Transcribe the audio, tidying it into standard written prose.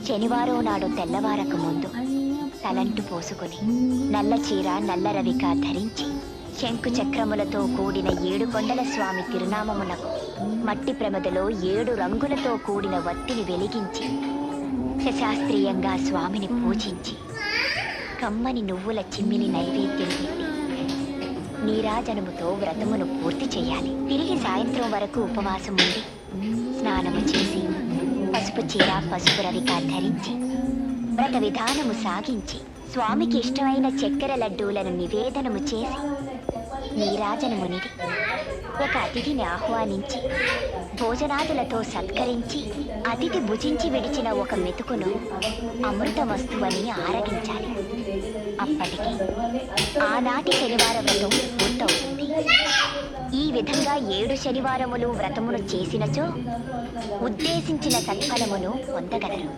శనివారం నాడు తెల్లవారక ముందు తలంటు పోసుకుని నల్ల చీర నల్ల రవిక ధరించి శంకు చక్రములతో కూడిన 7 కొండల స్వామి తిరునామమునకు మట్టి ప్రమదలో 7 రంగులతో కూడిన వత్తిని వెలిగించి శాస్త్రీయంగా స్వామిని పూజించి కమ్మని నువ్వుల చిమ్మిని నైవేద్యం పెట్టి నీరాజనముతో వ్రతమును పూర్తి చేయాలి. తిరిగి సాయంత్రం వరకు ఉపవాసం ఉండి స్నానము చేసి పసుపు చీర పసుపు రవిక ధరించి వ్రత విధానము సాగించి స్వామికి ఇష్టమైన చక్కెర లడ్డూలను నివేదనము చేసి నీరాజనమునిది ఒక అతిథిని ఆహ్వానించి భోజనాదులతో సత్కరించి అతిథి భుజించి విడిచిన ఒక మెతుకును అమృత వస్తువని ఆరగించాలి. అప్పటికి ఆనాటి శనివార వ్రతం పూర్తవుతుంది. ఈ విధంగా 7 శనివారములు వ్రతమును చేసినచో ఉద్దేశించిన సత్ఫలమును పొందగలరు.